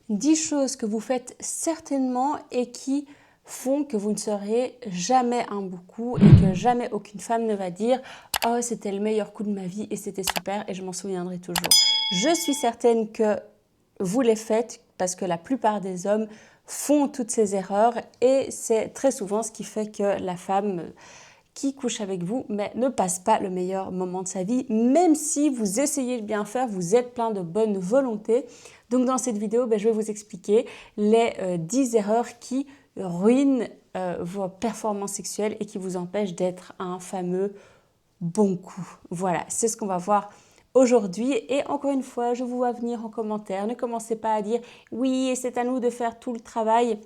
10 choses que vous faites certainement et qui font que vous ne serez jamais un bon coup et que jamais aucune femme ne va dire « Oh, c'était le meilleur coup de ma vie et c'était super et je m'en souviendrai toujours ». Je suis certaine que vous les faites parce que la plupart des hommes font toutes ces erreurs et c'est très souvent ce qui fait que la femme qui couche avec vous mais ne passe pas le meilleur moment de sa vie, même si vous essayez de bien faire, vous êtes plein de bonne volonté. Donc dans cette vidéo, je vais vous expliquer les 10 erreurs qui ruinent vos performances sexuelles et qui vous empêchent d'être un fameux bon coup. Voilà, c'est ce qu'on va voir aujourd'hui. Et encore une fois, je vous vois venir en commentaire. Ne commencez pas à dire « Oui, et c'est à nous de faire tout le travail ».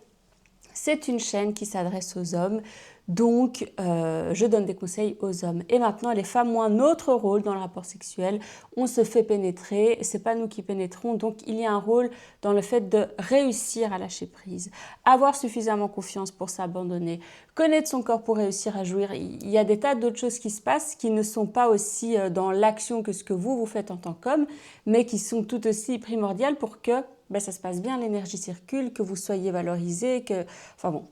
C'est une chaîne qui s'adresse aux hommes, donc je donne des conseils aux hommes. Et maintenant, les femmes ont un autre rôle dans le rapport sexuel. On se fait pénétrer, c'est pas nous qui pénétrons, donc il y a un rôle dans le fait de réussir à lâcher prise, avoir suffisamment confiance pour s'abandonner, connaître son corps pour réussir à jouir. Il y a des tas d'autres choses qui se passent qui ne sont pas aussi dans l'action que ce que vous faites en tant qu'homme, mais qui sont tout aussi primordiales pour que ça se passe bien, l'énergie circule, que vous soyez valorisé, que... Enfin bon.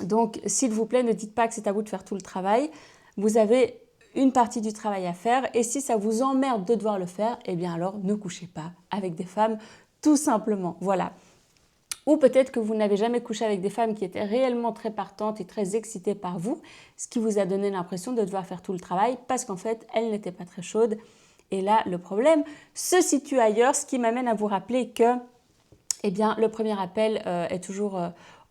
Donc, s'il vous plaît, ne dites pas que c'est à vous de faire tout le travail. Vous avez une partie du travail à faire et si ça vous emmerde de devoir le faire, eh bien alors ne couchez pas avec des femmes, tout simplement. Voilà. Ou peut-être que vous n'avez jamais couché avec des femmes qui étaient réellement très partantes et très excitées par vous, ce qui vous a donné l'impression de devoir faire tout le travail parce qu'en fait, elles n'étaient pas très chaudes. Et là, le problème se situe ailleurs, ce qui m'amène à vous rappeler que le premier appel est toujours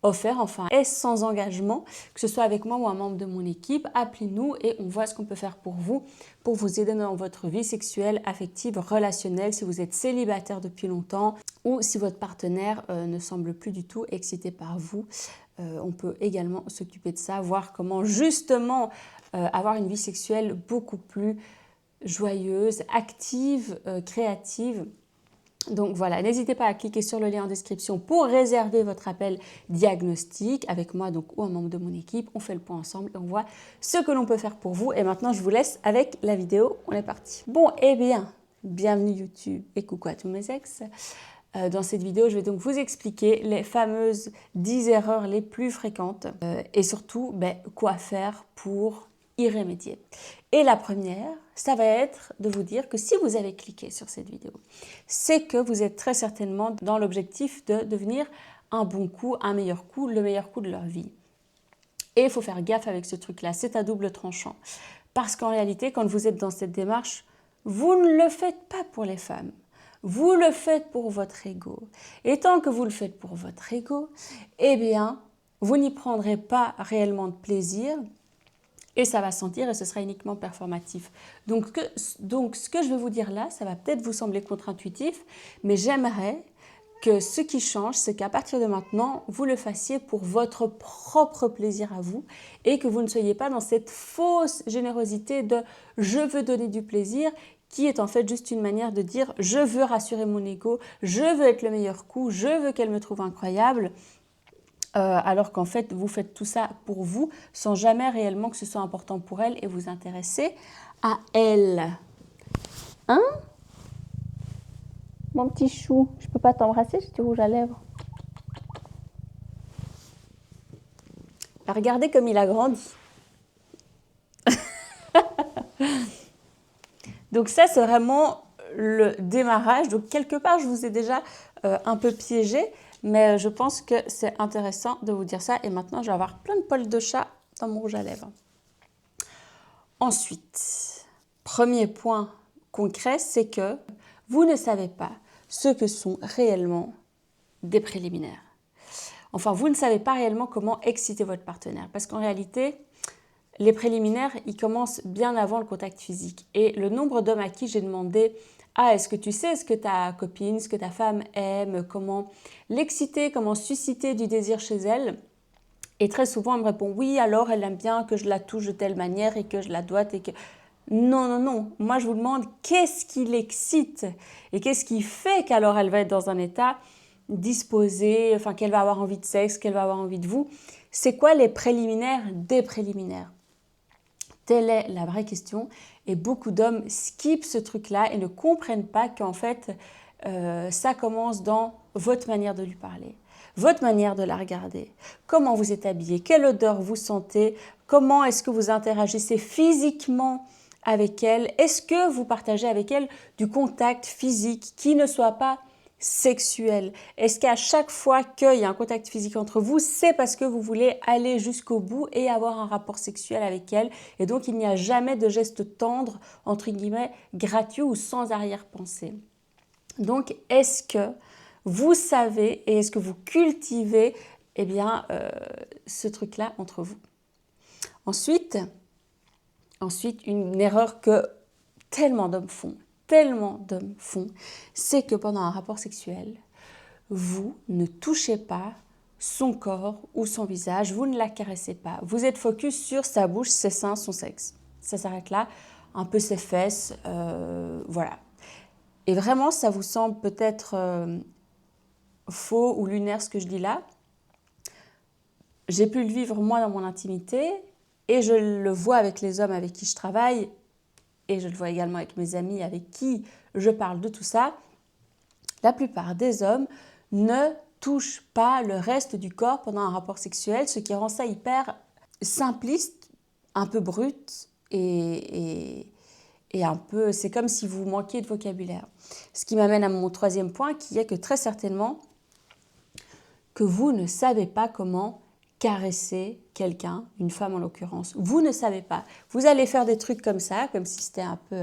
offert, enfin est sans engagement, que ce soit avec moi ou un membre de mon équipe. Appelez-nous et on voit ce qu'on peut faire pour vous aider dans votre vie sexuelle, affective, relationnelle, si vous êtes célibataire depuis longtemps ou si votre partenaire ne semble plus du tout excité par vous. On peut également s'occuper de ça, voir comment justement avoir une vie sexuelle beaucoup plus joyeuse, active, créative. Donc voilà, n'hésitez pas à cliquer sur le lien en description pour réserver votre appel diagnostic avec moi donc, ou un membre de mon équipe. On fait le point ensemble et on voit ce que l'on peut faire pour vous. Et maintenant, je vous laisse avec la vidéo. On est parti. Bon, bienvenue YouTube et coucou à tous mes ex. Dans cette vidéo, je vais donc vous expliquer les fameuses 10 erreurs les plus fréquentes et surtout quoi faire pour y remédier. Et la première, ça va être de vous dire que si vous avez cliqué sur cette vidéo, c'est que vous êtes très certainement dans l'objectif de devenir un bon coup, un meilleur coup, le meilleur coup de leur vie. Et il faut faire gaffe avec ce truc-là, c'est à double tranchant. Parce qu'en réalité, quand vous êtes dans cette démarche, vous ne le faites pas pour les femmes. Vous le faites pour votre ego. Et tant que vous le faites pour votre ego, vous n'y prendrez pas réellement de plaisir. Et ça va sentir et ce sera uniquement performatif. Donc ce que je vais vous dire là, ça va peut-être vous sembler contre-intuitif, mais j'aimerais que ce qui change, c'est qu'à partir de maintenant, vous le fassiez pour votre propre plaisir à vous et que vous ne soyez pas dans cette fausse générosité de « je veux donner du plaisir » qui est en fait juste une manière de dire « je veux rassurer mon ego, je veux être le meilleur coup, je veux qu'elle me trouve incroyable ». Alors qu'en fait, vous faites tout ça pour vous, sans jamais réellement que ce soit important pour elle et vous intéresser à elle. Hein? Mon petit chou, je peux pas t'embrasser, j'ai du rouge à lèvres. Regardez comme il a grandi. Donc ça, c'est vraiment le démarrage. Donc quelque part, je vous ai déjà un peu piégé. Mais je pense que c'est intéressant de vous dire ça. Et maintenant, je vais avoir plein de poils de chat dans mon rouge à lèvres. Ensuite, premier point concret, c'est que vous ne savez pas ce que sont réellement des préliminaires. Enfin, vous ne savez pas réellement comment exciter votre partenaire. Parce qu'en réalité, les préliminaires, ils commencent bien avant le contact physique. Et le nombre d'hommes à qui j'ai demandé « Ah, est-ce que tu sais ce que ta copine, ce que ta femme aime, comment l'exciter, comment susciter du désir chez elle ?» Et très souvent, elle me répond « Oui, alors elle aime bien que je la touche de telle manière et que je la doite et que… » Non, non, non. Moi, je vous demande qu'est-ce qui l'excite et qu'est-ce qui fait qu'alors elle va être dans un état disposé, enfin qu'elle va avoir envie de sexe, qu'elle va avoir envie de vous. C'est quoi les préliminaires des préliminaires? Telle est la vraie question et beaucoup d'hommes skippent ce truc-là et ne comprennent pas qu'en fait, ça commence dans votre manière de lui parler, votre manière de la regarder, comment vous êtes habillé, quelle odeur vous sentez, comment est-ce que vous interagissez physiquement avec elle, est-ce que vous partagez avec elle du contact physique qui ne soit pas sexuel? Est-ce qu'à chaque fois qu'il y a un contact physique entre vous, c'est parce que vous voulez aller jusqu'au bout et avoir un rapport sexuel avec elle, et donc il n'y a jamais de geste tendre, entre guillemets, gratuit ou sans arrière-pensée? Donc, est-ce que vous savez et est-ce que vous cultivez ce truc-là entre vous? Ensuite, une erreur que tellement d'hommes font, c'est que pendant un rapport sexuel, vous ne touchez pas son corps ou son visage, vous ne la caressez pas. Vous êtes focus sur sa bouche, ses seins, son sexe. Ça s'arrête là, un peu ses fesses, voilà. Et vraiment, ça vous semble peut-être faux ou lunaire ce que je dis là. J'ai pu le vivre moi dans mon intimité et je le vois avec les hommes avec qui je travaille et je le vois également avec mes amis avec qui je parle de tout ça. La plupart des hommes ne touchent pas le reste du corps pendant un rapport sexuel, ce qui rend ça hyper simpliste, un peu brut et un peu, c'est comme si vous manquiez de vocabulaire. Ce qui m'amène à mon troisième point, qui est que très certainement, que vous ne savez pas comment caresser quelqu'un, une femme en l'occurrence. Vous ne savez pas. Vous allez faire des trucs comme ça, comme si c'était un peu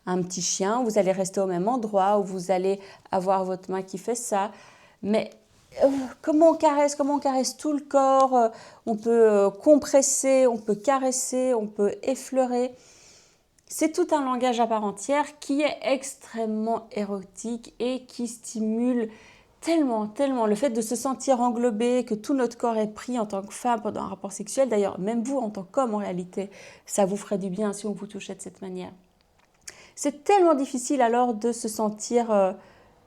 un petit chien. Vous allez rester au même endroit, ou vous allez avoir votre main qui fait ça. Mais comment on caresse tout le corps. On peut compresser, on peut caresser, on peut effleurer. C'est tout un langage à part entière qui est extrêmement érotique et qui stimule tellement le fait de se sentir englobé, que tout notre corps est pris en tant que femme pendant un rapport sexuel. D'ailleurs, même vous en tant qu'homme en réalité, ça vous ferait du bien si on vous touchait de cette manière. C'est tellement difficile alors de se sentir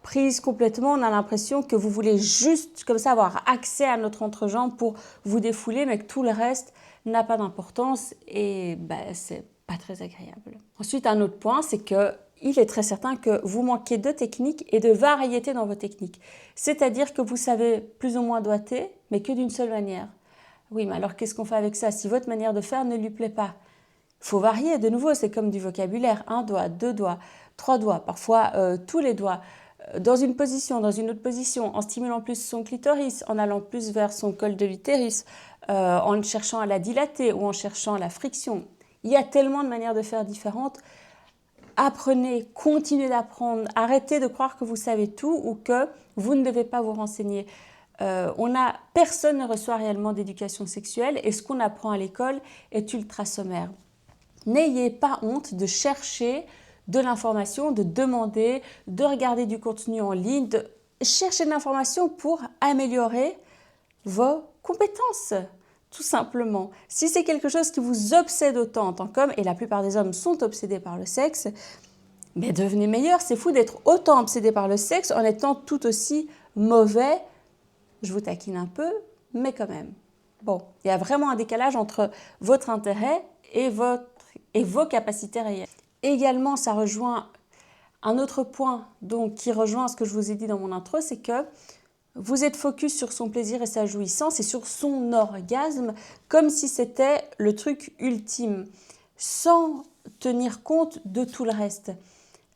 prise complètement. On a l'impression que vous voulez juste comme ça avoir accès à notre entrejambe pour vous défouler, mais que tout le reste n'a pas d'importance et c'est pas très agréable. Ensuite, un autre point, c'est que il est très certain que vous manquez de technique et de variété dans vos techniques. C'est-à-dire que vous savez plus ou moins doigter, mais que d'une seule manière. Oui, mais alors qu'est-ce qu'on fait avec ça si votre manière de faire ne lui plaît pas? Il faut varier, de nouveau, c'est comme du vocabulaire. 1 doigt, 2 doigts, 3 doigts, parfois tous les doigts. Dans une position, dans une autre position, en stimulant plus son clitoris, en allant plus vers son col de l'utérus, en cherchant à la dilater ou en cherchant la friction. Il y a tellement de manières de faire différentes. Apprenez, continuez d'apprendre, arrêtez de croire que vous savez tout ou que vous ne devez pas vous renseigner. Personne ne reçoit réellement d'éducation sexuelle et ce qu'on apprend à l'école est ultra sommaire. N'ayez pas honte de chercher de l'information, de demander, de regarder du contenu en ligne, de chercher de l'information pour améliorer vos compétences. Tout simplement. Si c'est quelque chose qui vous obsède autant en tant qu'homme, et la plupart des hommes sont obsédés par le sexe, mais devenez meilleur. C'est fou d'être autant obsédé par le sexe en étant tout aussi mauvais. Je vous taquine un peu, mais quand même. Bon, il y a vraiment un décalage entre votre intérêt et vos capacités réelles. Également, ça rejoint un autre point donc, qui rejoint ce que je vous ai dit dans mon intro, c'est que vous êtes focus sur son plaisir et sa jouissance et sur son orgasme comme si c'était le truc ultime, sans tenir compte de tout le reste.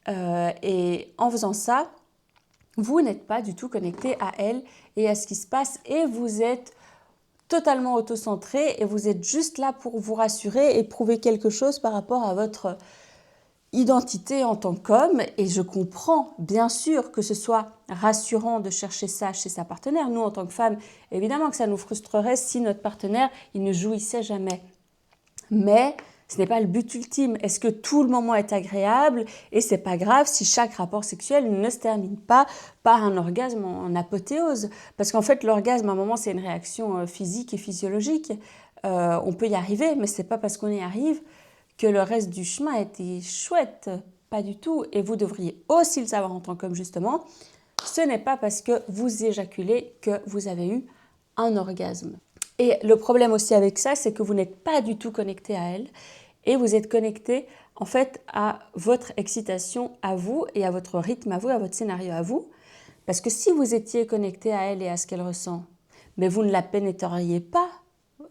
Et en faisant ça, vous n'êtes pas du tout connecté à elle et à ce qui se passe et vous êtes totalement autocentré et vous êtes juste là pour vous rassurer et prouver quelque chose par rapport à votre identité en tant qu'homme. Et je comprends bien sûr que ce soit rassurant de chercher ça chez sa partenaire. Nous, en tant que femmes, évidemment que ça nous frustrerait si notre partenaire, il ne jouissait jamais. Mais ce n'est pas le but ultime. Est-ce que tout le moment est agréable? Et c'est pas grave si chaque rapport sexuel ne se termine pas par un orgasme en apothéose. Parce qu'en fait, l'orgasme, à un moment, c'est une réaction physique et physiologique. On peut y arriver, mais c'est pas parce qu'on y arrive que le reste du chemin a été chouette. Pas du tout. Et vous devriez aussi le savoir en tant qu'homme, justement. Ce n'est pas parce que vous éjaculez que vous avez eu un orgasme. Et le problème aussi avec ça, c'est que vous n'êtes pas du tout connecté à elle et vous êtes connecté en fait à votre excitation à vous et à votre rythme à vous, à votre scénario à vous. Parce que si vous étiez connecté à elle et à ce qu'elle ressent, mais vous ne la pénétreriez pas,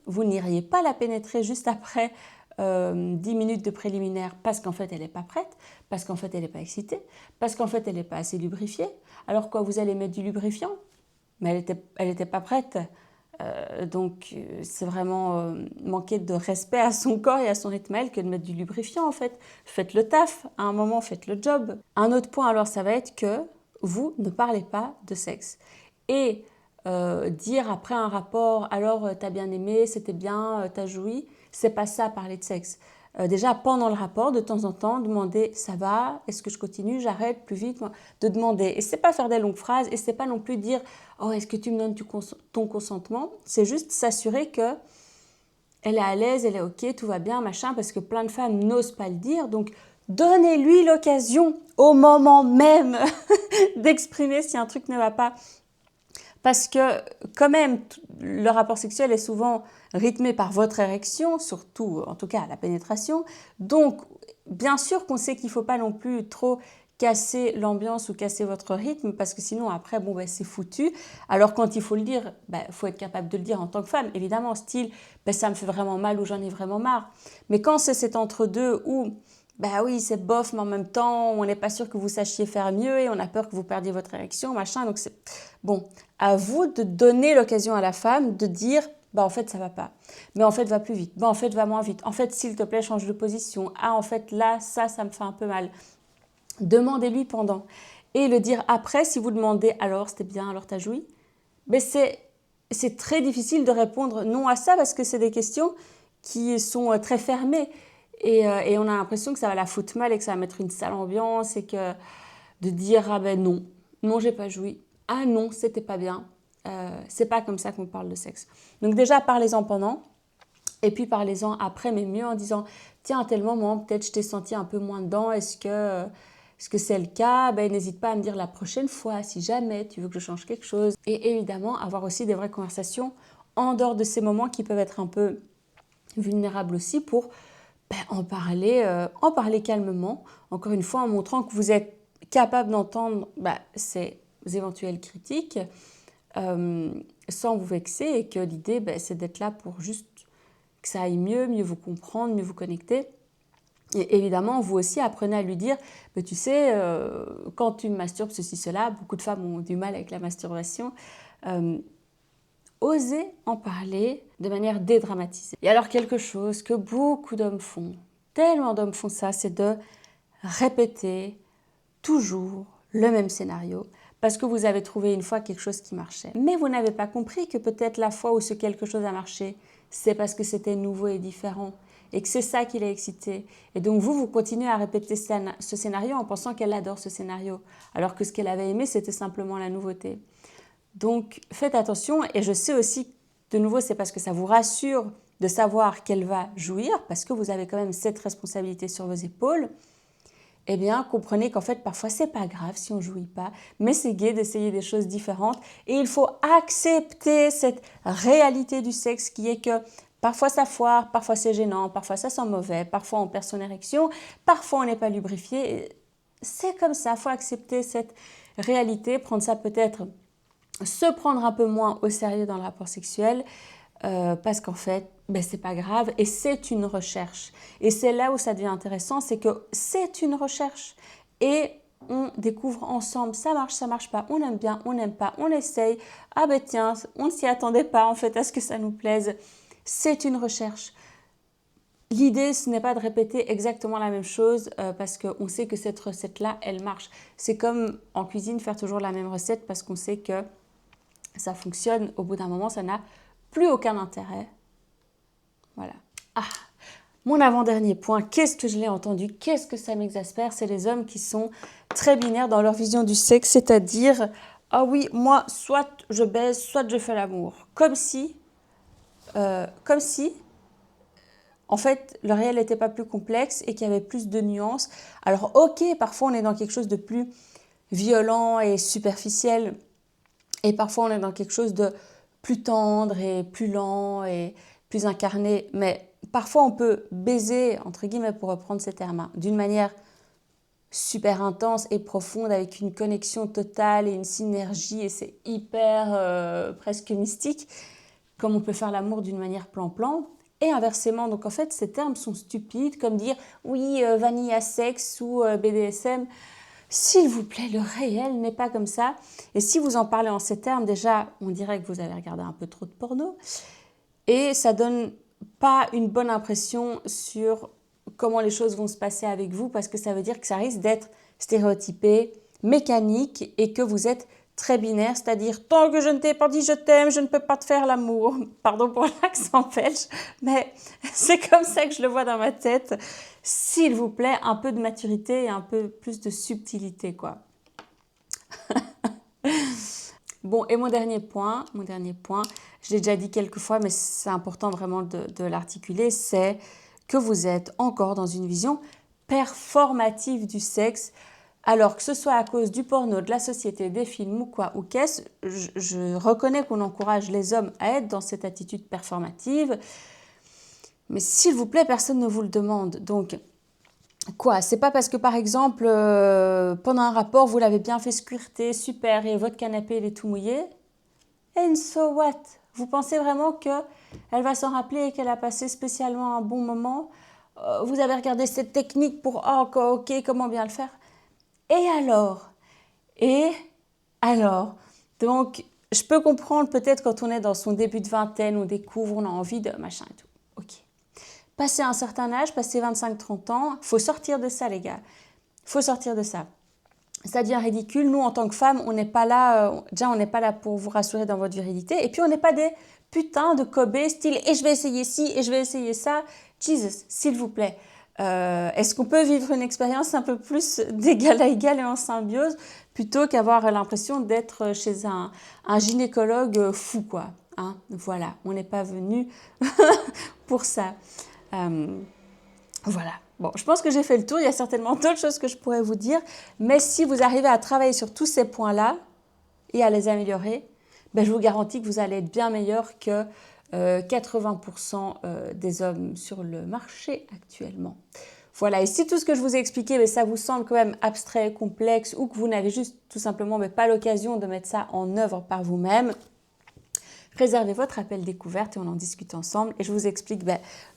vous n'iriez pas la pénétrer juste après 10 minutes de préliminaire parce qu'en fait elle n'est pas prête, parce qu'en fait elle n'est pas excitée, parce qu'en fait elle n'est pas assez lubrifiée. Alors quoi, vous allez mettre du lubrifiant? Mais elle était pas prête. Donc c'est vraiment manquer de respect à son corps et à son rythme à elle que de mettre du lubrifiant en fait. Faites le taf, à un moment faites le job. Un autre point alors ça va être que vous ne parlez pas de sexe. Et dire après un rapport, alors t'as bien aimé, c'était bien, t'as joui, c'est pas ça parler de sexe. Déjà pendant le rapport, de temps en temps, demander ça va, est-ce que je continue, j'arrête plus vite, de demander. Et c'est pas faire des longues phrases, et c'est pas non plus dire oh est-ce que tu me donnes ton consentement, c'est juste s'assurer que elle est à l'aise, elle est ok, tout va bien, machin, parce que plein de femmes n'osent pas le dire, donc donnez-lui l'occasion au moment même d'exprimer si un truc ne va pas. Parce que quand même, le rapport sexuel est souvent rythmé par votre érection, surtout en tout cas la pénétration. Donc, bien sûr qu'on sait qu'il ne faut pas non plus trop casser l'ambiance ou casser votre rythme parce que sinon après bon ben c'est foutu. Alors quand il faut le dire, ben faut être capable de le dire en tant que femme, évidemment, style ben ça me fait vraiment mal ou j'en ai vraiment marre. Mais quand c'est cet entre-deux où bah oui, c'est bof, mais en même temps, on n'est pas sûr que vous sachiez faire mieux et on a peur que vous perdiez votre érection, machin. Donc c'est bon, à vous de donner l'occasion à la femme de dire bah en fait ça va pas, mais en fait va plus vite, bah en fait va moins vite, en fait s'il te plaît change de position, ah en fait là ça me fait un peu mal. Demandez-lui pendant et le dire après si vous demandez alors c'était bien, alors t'as joui. Mais c'est très difficile de répondre non à ça parce que c'est des questions qui sont très fermées. Et on a l'impression que ça va la foutre mal et que ça va mettre une sale ambiance et que de dire ah ben non, non j'ai pas joui, ah non c'était pas bien, c'est pas comme ça qu'on parle de sexe. Donc déjà parlez-en pendant et puis parlez-en après, mais mieux en disant tiens à tel moment peut-être je t'ai senti un peu moins dedans, est-ce que c'est le cas? Ben, n'hésite pas à me dire la prochaine fois si jamais tu veux que je change quelque chose. Et évidemment avoir aussi des vraies conversations en dehors de ces moments qui peuvent être un peu vulnérables aussi pour ben, en parler calmement, encore une fois en montrant que vous êtes capable d'entendre ben, ces éventuelles critiques sans vous vexer et que l'idée ben, c'est d'être là pour juste que ça aille mieux, mieux vous comprendre, mieux vous connecter. Et évidemment, vous aussi apprenez à lui dire, mais tu sais, quand tu me masturbes, ceci, cela, beaucoup de femmes ont du mal avec la masturbation. Osez en parler de manière dédramatisée. Et alors quelque chose que beaucoup d'hommes font, tellement d'hommes font ça, c'est de répéter toujours le même scénario parce que vous avez trouvé une fois quelque chose qui marchait. Mais vous n'avez pas compris que peut-être la fois où ce quelque chose a marché, c'est parce que c'était nouveau et différent et que c'est ça qui l'a excité. Et donc vous continuez à répéter ce scénario en pensant qu'elle adore ce scénario, alors que ce qu'elle avait aimé, c'était simplement la nouveauté. Donc faites attention et je sais aussi, de nouveau, c'est parce que ça vous rassure de savoir qu'elle va jouir, parce que vous avez quand même cette responsabilité sur vos épaules. Eh bien, comprenez qu'en fait, parfois, c'est pas grave si on jouit pas, mais c'est gai d'essayer des choses différentes. Et il faut accepter cette réalité du sexe qui est que parfois ça foire, parfois c'est gênant, parfois ça sent mauvais, parfois on perd son érection, parfois on n'est pas lubrifié. C'est comme ça, il faut accepter cette réalité, prendre ça peut-être, se prendre un peu moins au sérieux dans le rapport sexuel, parce qu'en fait, ben, c'est pas grave et c'est une recherche. Et c'est là où ça devient intéressant, c'est que c'est une recherche et on découvre ensemble, ça marche pas, on aime bien, on n'aime pas, on essaye, ah ben tiens, on ne s'y attendait pas en fait à ce que ça nous plaise. C'est une recherche. L'idée, ce n'est pas de répéter exactement la même chose parce qu'on sait que cette recette-là, elle marche. C'est comme en cuisine, faire toujours la même recette parce qu'on sait que ça fonctionne. Au bout d'un moment, ça n'a plus aucun intérêt. Voilà. Ah, mon avant-dernier point, qu'est-ce que je l'ai entendu, qu'est-ce que ça m'exaspère, c'est les hommes qui sont très binaires dans leur vision du sexe, c'est-à-dire, ah oui, moi, soit je baise, soit je fais l'amour. Comme si, en fait, le réel n'était pas plus complexe et qu'il y avait plus de nuances. Alors, ok, parfois on est dans quelque chose de plus violent et superficiel, et parfois on est dans quelque chose de plus tendre et plus lent et plus incarné, mais parfois on peut baiser, entre guillemets, pour reprendre ces termes, hein, d'une manière super intense et profonde avec une connexion totale et une synergie et c'est hyper presque mystique, comme on peut faire l'amour d'une manière plan-plan. Et inversement, donc en fait, ces termes sont stupides, comme dire oui, vanilla sexe ou BDSM. S'il vous plaît, le réel n'est pas comme ça. Et si vous en parlez en ces termes, déjà, on dirait que vous avez regardé un peu trop de porno. Et ça donne pas une bonne impression sur comment les choses vont se passer avec vous, parce que ça veut dire que ça risque d'être stéréotypé, mécanique, et que vous êtes très binaire, c'est-à-dire tant que je ne t'ai pas dit je t'aime, je ne peux pas te faire l'amour. Pardon pour l'accent belge, mais c'est comme ça que je le vois dans ma tête. S'il vous plaît, un peu de maturité et un peu plus de subtilité, quoi. Bon, et mon dernier point, je l'ai déjà dit quelques fois, mais c'est important vraiment de l'articuler, c'est que vous êtes encore dans une vision performative du sexe, alors que ce soit à cause du porno, de la société, des films ou quoi, ou qu'est-ce, je reconnais qu'on encourage les hommes à être dans cette attitude performative, mais s'il vous plaît, personne ne vous le demande. Donc, quoi, c'est pas parce que par exemple, pendant un rapport, vous l'avez bien fait squirter, super, et votre canapé il est tout mouillé, and so what? Vous pensez vraiment qu'elle va s'en rappeler et qu'elle a passé spécialement un bon moment? Vous avez regardé cette technique pour, oh, ok, comment bien le faire? Et alors? Et alors? Donc, je peux comprendre peut-être quand on est dans son début de vingtaine, on découvre, on a envie de machin et tout. Ok. Passé un certain âge, passé 25-30 ans, il faut sortir de ça, les gars. Il faut sortir de ça. Ça devient ridicule. Nous, en tant que femmes, on n'est pas là, déjà, on n'est pas là pour vous rassurer dans votre virilité. Et puis, on n'est pas des putains de Kobe, style, et je vais essayer ci, et je vais essayer ça. Jesus, s'il vous plaît. Est-ce qu'on peut vivre une expérience un peu plus d'égal à égal et en symbiose, plutôt qu'avoir l'impression d'être chez un gynécologue fou, quoi, hein? Voilà, on n'est pas venu pour ça. Voilà. Bon, je pense que j'ai fait le tour. Il y a certainement d'autres choses que je pourrais vous dire. Mais si vous arrivez à travailler sur tous ces points-là et à les améliorer, ben, je vous garantis que vous allez être bien meilleur que 80% des hommes sur le marché actuellement. Voilà, et si tout ce que je vous ai expliqué, mais ça vous semble quand même abstrait, complexe, ou que vous n'avez juste tout simplement mais pas l'occasion de mettre ça en œuvre par vous-même, réservez votre appel découverte et on en discute ensemble. Et je vous explique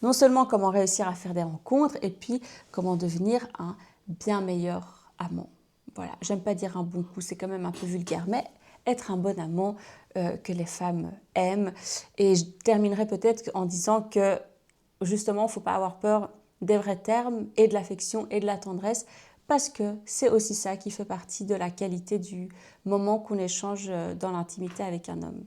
non seulement comment réussir à faire des rencontres, et puis comment devenir un bien meilleur amant. Voilà, j'aime pas dire un bon coup, c'est quand même un peu vulgaire, mais être un bon amant que les femmes aiment. Et je terminerai peut-être en disant que justement, il ne faut pas avoir peur des vrais termes et de l'affection et de la tendresse, parce que c'est aussi ça qui fait partie de la qualité du moment qu'on échange dans l'intimité avec un homme.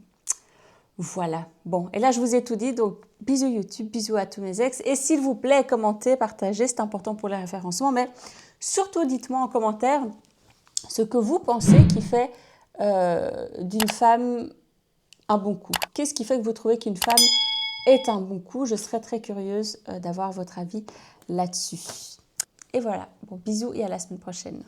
Voilà, bon, et là je vous ai tout dit, donc bisous YouTube, bisous à tous mes ex, et s'il vous plaît, commentez, partagez, c'est important pour le référencement, mais surtout dites-moi en commentaire ce que vous pensez qui fait d'une femme un bon coup. Qu'est-ce qui fait que vous trouvez qu'une femme est un bon coup? Je serais très curieuse d'avoir votre avis là-dessus. Et voilà, bon, bisous et à la semaine prochaine.